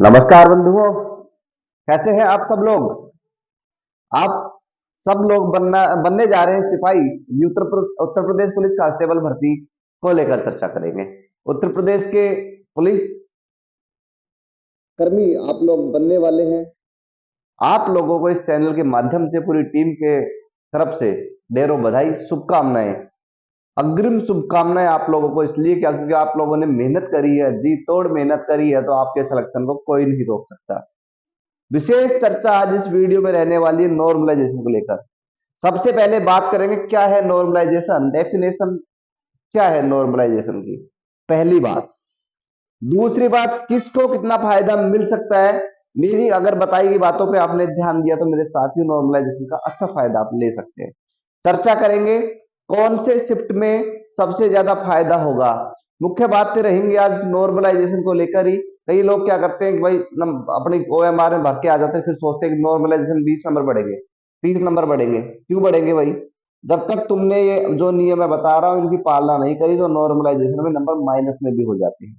नमस्कार बंधुओं। कैसे हैं आप सब लोग। आप सब लोग बनने जा रहे हैं सिपाही। उत्तर प्रदेश पुलिस कांस्टेबल भर्ती को लेकर चर्चा करेंगे। उत्तर प्रदेश के पुलिस कर्मी आप लोग बनने वाले हैं। आप लोगों को इस चैनल के माध्यम से पूरी टीम के तरफ से ढेरों बधाई, शुभकामनाएं। अग्रिम शुभकामनाएं आप लोगों को इसलिए क्या, क्योंकि आप लोगों ने मेहनत करी है, जी तोड़ मेहनत करी है, तो आपके सिलेक्शन को कोई नहीं रोक सकता। विशेष चर्चा आज इस वीडियो में रहने वाली है नॉर्मलाइजेशन को लेकर। सबसे पहले बात करेंगे क्या है नॉर्मलाइजेशन, डेफिनेशन क्या है नॉर्मलाइजेशन की, पहली बात। दूसरी बात, किसको कितना फायदा मिल सकता है। मेरी अगर बताई गई बातों पे आपने ध्यान दिया तो मेरे साथियों नॉर्मलाइजेशन का अच्छा फायदा आप ले सकते हैं। चर्चा करेंगे कौन से शिफ्ट में सबसे ज्यादा फायदा होगा। मुख्य बातें रहेंगी आज नॉर्मलाइजेशन को लेकर ही। कई लोग क्या करते हैं कि भाई अपनी ओएमआर में भर के आ जाते हैं, फिर सोचते हैं कि नॉर्मलाइजेशन 20 नंबर बढ़ेंगे, 30 नंबर बढ़ेंगे। क्यों बढ़ेंगे भाई? जब तक तुमने ये जो नियम मैं बता रहा हूं इनकी पालना नहीं करी तो नॉर्मलाइजेशन में नंबर माइनस में भी हो जाते हैं।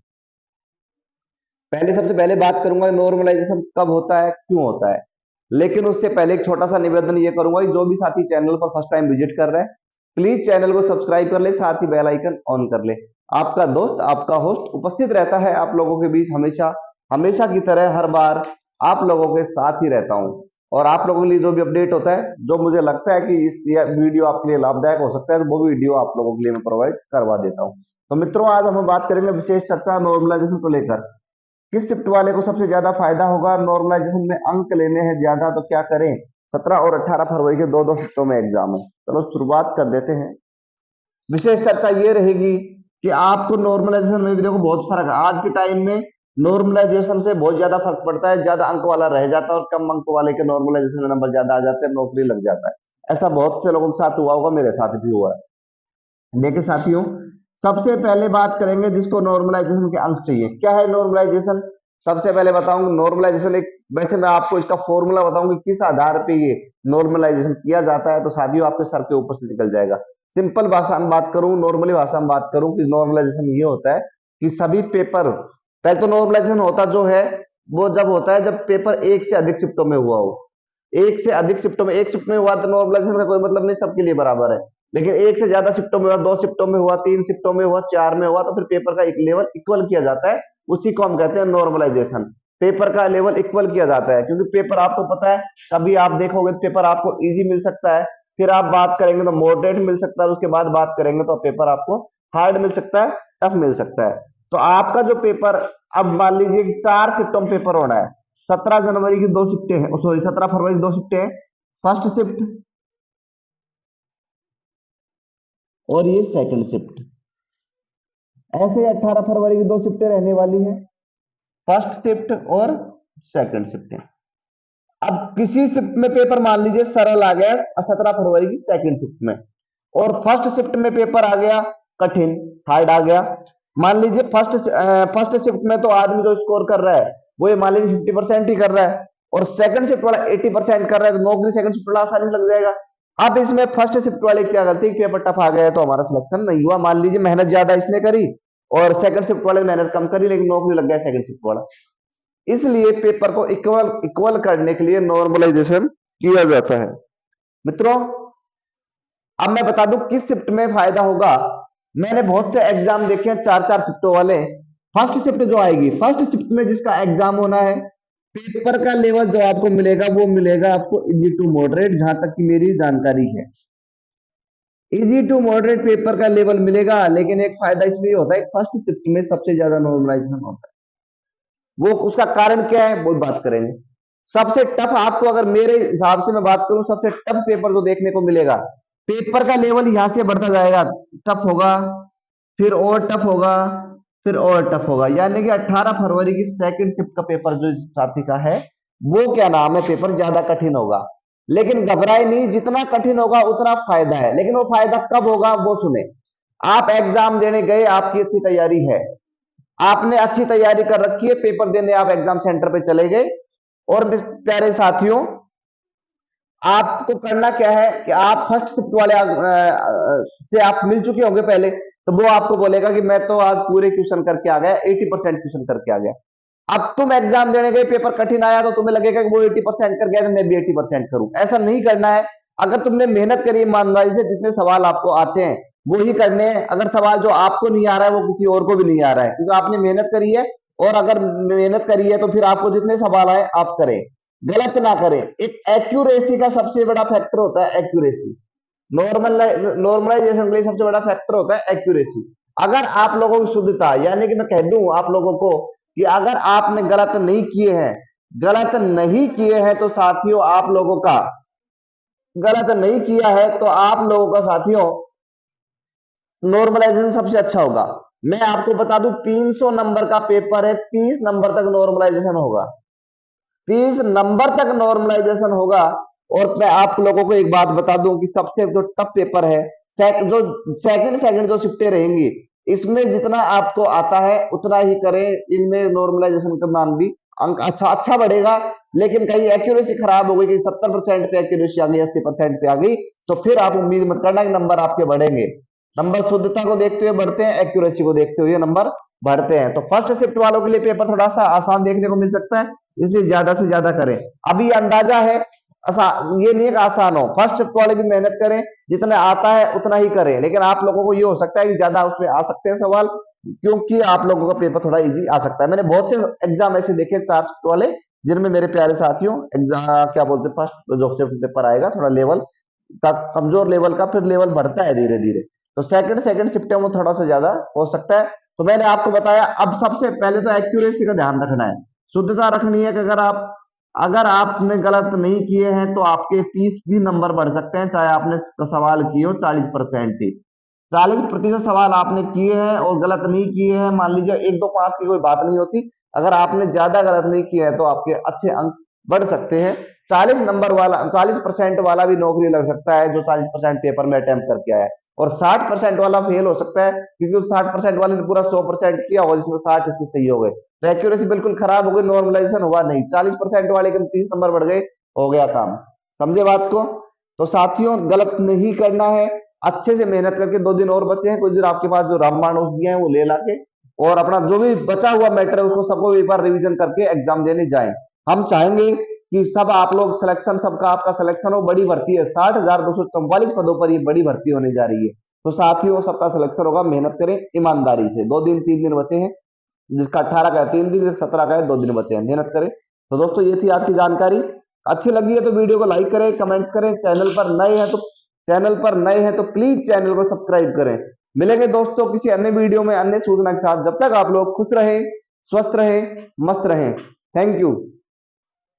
पहले सबसे पहले बात करूंगा नॉर्मलाइजेशन कब होता है, क्यों होता है। लेकिन उससे पहले एक छोटा सा निवेदन ये करूंगा कि जो भी साथी चैनल पर फर्स्ट टाइम विजिट कर रहे हैं प्लीज चैनल को सब्सक्राइब कर ले, साथ ही बेल आइकन ऑन कर ले। आपका दोस्त, आपका होस्ट उपस्थित रहता है आप लोगों के बीच हमेशा। हमेशा की तरह हर बार आप लोगों के साथ ही रहता हूं और आप लोगों के लिए जो भी अपडेट होता है, जो मुझे लगता है कि इस वीडियो आपके लिए लाभदायक हो सकता है, तो वो वीडियो आप लोगों के लिए मैं प्रोवाइड करवा देता हूं। तो मित्रों, आज हम बात करेंगे विशेष चर्चा नॉर्मलाइजेशन को लेकर। किस शिफ्ट वाले को सबसे ज्यादा फायदा होगा, नॉर्मलाइजेशन में अंक लेने हैं ज्यादा तो क्या करें। 17 और 18 फरवरी के दो दो शिफ्टों में एग्जाम है। चलो शुरुआत कर देते हैं। विशेष चर्चा ये रहेगी कि आपको नॉर्मलाइजेशन में भी देखो बहुत फर्क है। आज के टाइम में नॉर्मलाइजेशन से बहुत ज्यादा फर्क पड़ता है। ज्यादा अंक वाला रह जाता है और कम अंक वाले के नॉर्मलाइजेशन में नंबर ज्यादा आ जाते हैं, नौकरी लग जाता है। ऐसा बहुत से लोगों के साथ हुआ होगा, मेरे साथ भी हुआ है। देखिए साथियों, सबसे पहले बात करेंगे जिसको नॉर्मलाइजेशन के अंक चाहिए। क्या है नॉर्मलाइजेशन? सबसे पहले बताऊंगा नॉर्मलाइजेशन एक, वैसे मैं आपको इसका फॉर्मूला बताऊंगा किस आधार पे ये नॉर्मलाइजेशन किया जाता है, तो साथियों आपके सर के ऊपर से निकल जाएगा। सिंपल भाषा में बात करूं, नॉर्मली भाषा में बात करूं कि नॉर्मलाइजेशन ये होता है कि सभी पेपर, पहले तो नॉर्मलाइजेशन होता जो है वो जब होता है जब पेपर एक से अधिक शिफ्टों में हुआ हो। एक से अधिक शिफ्टों में, एक शिफ्ट में हुआ तो नॉर्मलाइजेशन का कोई मतलब नहीं, सबके लिए बराबर है। लेकिन एक से ज्यादा शिफ्टों में हुआ, 2 शिफ्टों में हुआ, 3 शिफ्टों में हुआ, 4 में हुआ, तो फिर पेपर का एक लेवल इक्वल किया जाता है। उसी को हम कहते हैं नॉर्मलाइजेशन। पेपर का लेवल इक्वल किया जाता है क्योंकि पेपर आपको पता है, कभी आप देखोगे तो पेपर आपको इजी मिल सकता है, फिर आप बात करेंगे तो मॉडरेट मिल सकता है, उसके बाद बात करेंगे तो पेपर आपको हार्ड मिल सकता है, टफ मिल सकता है। तो आपका जो पेपर, अब मान लीजिए कि 4 शिफ्टों में पेपर होना है। 17 जनवरी की 2 शिफ्टें हैं, सॉरी 17 फरवरी की 2 शिफ्टें हैं, फर्स्ट शिफ्ट और ये सेकंड शिफ्ट। ऐसे ही 18 फरवरी की 2 शिफ्टें रहने वाली हैं, फर्स्ट शिफ्ट और सेकंड शिफ्ट। अब किसी शिफ्ट में पेपर मान लीजिए सरल आ गया 17 फरवरी की सेकंड शिफ्ट में, और फर्स्ट शिफ्ट में पेपर आ गया कठिन, हार्ड आ गया। मान लीजिए फर्स्ट शिफ्ट में तो आदमी जो स्कोर कर रहा है वो ये मान लीजिए 50% ही कर रहा है, और सेकंड शिफ्ट वाला 80% कर रहा है, तो नौकरी सेकंड शिफ्ट वाला आसानी से लग जाएगा। अब इसमें फर्स्ट शिफ्ट वाले क्या करते हैं, पेपर टफ आ गया तो हमारा सिलेक्शन नहीं हुआ। मान लीजिए मेहनत ज्यादा इसने करी और सेकंड शिफ्ट वाले मेहनत कम करी, लेकिन नौकरी लग गया सेकंड शिफ्ट वाला। इसलिए पेपर को इक्वल इक्वल करने के लिए नॉर्मलाइजेशन किया जाता है। मित्रों, अब मैं बता दूं किस शिफ्ट में फायदा होगा। मैंने बहुत से एग्जाम देखे हैं 4-4 शिफ्टों वाले। फर्स्ट शिफ्ट जो आएगी, फर्स्ट शिफ्ट में जिसका एग्जाम होना है, पेपर का लेवल जो आपको मिलेगा वो मिलेगा आपको इजी टू मॉडरेट, जहां तक की मेरी जानकारी है इजी टू मॉडरेट पेपर का लेवल मिलेगा। लेकिन एक फायदा इसमें होता है, फर्स्ट शिफ्ट में सबसे ज्यादा नॉर्मलाइजेशन होता है। वो उसका कारण क्या है वो बात करेंगे। सबसे टफ आपको, अगर मेरे हिसाब से मैं बात करूं, सबसे टफ पेपर जो देखने को मिलेगा, पेपर का लेवल यहां से बढ़ता जाएगा, टफ होगा, फिर और टफ होगा, फिर और टफ होगा। यानी कि 18 फरवरी की सेकंड शिफ्ट का पेपर जो साथी का है वो क्या नाम है, पेपर ज्यादा कठिन होगा। लेकिन घबराए नहीं, जितना कठिन होगा उतना फायदा है। लेकिन वो फायदा कब होगा वो सुने। आप एग्जाम देने गए, आपकी अच्छी तैयारी है, आपने अच्छी तैयारी कर रखी है, पेपर देने आप एग्जाम सेंटर पे चले गए, और प्यारे साथियों आपको करना क्या है कि आप फर्स्ट शिफ्ट वाले से आप मिल चुके होंगे पहले, तो वो आपको बोलेगा कि मैं तो आज पूरे क्वेश्चन करके आ गया, 80% क्वेश्चन करके आ गया। अब तुम एग्जाम देने गए, पेपर कठिन आया तो तुम्हें लगेगा कि वो 80% कर गया तो मैं भी 80% करूं। ऐसा नहीं करना है। अगर तुमने मेहनत करी ईमानदारी से, जितने सवाल आपको आते हैं वो ही करने हैं। अगर सवाल जो आपको नहीं आ रहा है वो किसी और को भी नहीं आ रहा है, क्योंकि आपने मेहनत करी है। और अगर मेहनत करी है तो फिर आपको जितने सवाल आए आप करें, गलत ना करें। एक एक्यूरेसी का सबसे बड़ा फैक्टर होता है एक्यूरेसी। नॉर्मलाइजेशन के लिए सबसे बड़ा फैक्टर होता है एक्यूरेसी। अगर आप लोगों की शुद्धता, यानी कि मैं कह दूं आप लोगों को कि अगर आपने गलत नहीं किए हैं तो साथियों आप लोगों का, गलत नहीं किया है तो आप लोगों का साथियों नॉर्मलाइजेशन सबसे अच्छा होगा। मैं आपको बता दूं 300 नंबर का पेपर है, 30 नंबर तक नॉर्मलाइजेशन होगा, 30 नंबर तक नॉर्मलाइजेशन होगा। और मैं आप लोगों को एक बात बता दूं कि सबसे जो टफ पेपर है, जो सेकंड जो शिफ्टें रहेंगी, इसमें जितना आपको आता है उतना ही करें। इनमें नॉर्मलाइजेशन का मान भी अंक अच्छा बढ़ेगा। लेकिन कहीं एक्यूरेसी खराब हो गई कि 70% पे एक्यूरेसी आ गई, 80% पे आ गई, तो फिर आप उम्मीद मत करना कि नंबर आपके बढ़ेंगे। नंबर शुद्धता को देखते हुए बढ़ते हैं, एक्यूरेसी को देखते हुए नंबर बढ़ते हैं। तो फर्स्ट शिफ्ट वालों के लिए पेपर थोड़ा सा आसान देखने को मिल सकता है, इसलिए ज्यादा से ज्यादा करें। अभी अंदाजा है, ये नहीं है कि आसान हो। फर्स्ट शिफ्ट वाले भी मेहनत करें, जितना आता है उतना ही करें। लेकिन आप लोगों को ये हो सकता है कि ज्यादा उसमें आ सकते हैं सवाल, क्योंकि आप लोगों का पेपर थोड़ा इजी आ सकता है। मैंने बहुत से एग्जाम ऐसे देखे 4 शिफ्ट वाले, जिनमें मेरे प्यारे साथियों एग्जाम क्या बोलते हैं, फर्स्ट जो शिफ्ट पेपर आएगा थोड़ा लेवल का कमजोर लेवल का, फिर लेवल बढ़ता है धीरे धीरे। तो सेकंड शिफ्ट में वो थोड़ा सा ज्यादा हो सकता है। तो मैंने आपको बताया। अब सबसे पहले तो एक्यूरेसी का ध्यान रखना है, शुद्धता रखनी है कि अगर आपने गलत नहीं किए हैं तो आपके 30 भी नंबर बढ़ सकते हैं, चाहे आपने सवाल किए हो 40% ही। 40% सवाल आपने किए हैं और गलत नहीं किए हैं, मान लीजिए 1-2 पास की कोई बात नहीं होती। अगर आपने ज्यादा गलत नहीं किया है तो आपके अच्छे अंक बढ़ सकते हैं। 40% वाला भी नौकरी लग सकता है, जो 40% पेपर में अटेम्प्ट करके आया है। और 60% वाला फेल हो सकता है, क्योंकि उस 60% वाले ने पूरा 100% किया और जिसमें 60 उसके सही हो गए, तो एक्यूरेसी बिल्कुल खराब हो गई, नॉर्मलाइजेशन हुआ नहीं। 40% वाले के 30 नंबर बढ़ गए, हो गया काम। समझे बात को? तो साथियों गलत नहीं करना है, अच्छे से मेहनत करके। 2 दिन और बचे हैं, कुछ दिन आपके पास जो रामबाण दिए हैं वो ले लाके, और अपना जो भी बचा हुआ मैटर है उसको सबको एक बार रिवीजन करके एग्जाम देने जाएं। हम चाहेंगे कि सब आप लोग सिलेक्शन, सबका आपका सिलेक्शन हो। बड़ी भर्ती है, 60,244 पदों पर ये बड़ी भर्ती होने जा रही है। तो साथियों सबका सिलेक्शन होगा, मेहनत करें ईमानदारी से। 2 दिन 3 दिन बचे हैं, जिसका 18 का है 3 दिन, 17 का है 2 दिन बचे हैं, मेहनत करें। तो दोस्तों ये थी आज की जानकारी। अच्छी लगी है तो वीडियो को लाइक करें, कमेंट्स करें। चैनल पर नए हैं तो प्लीज चैनल को सब्सक्राइब करें। मिलेंगे दोस्तों किसी अन्य वीडियो में अन्य सूचना के साथ। जब तक आप लोग खुश रहें, स्वस्थ रहें, मस्त रहें। Thank you.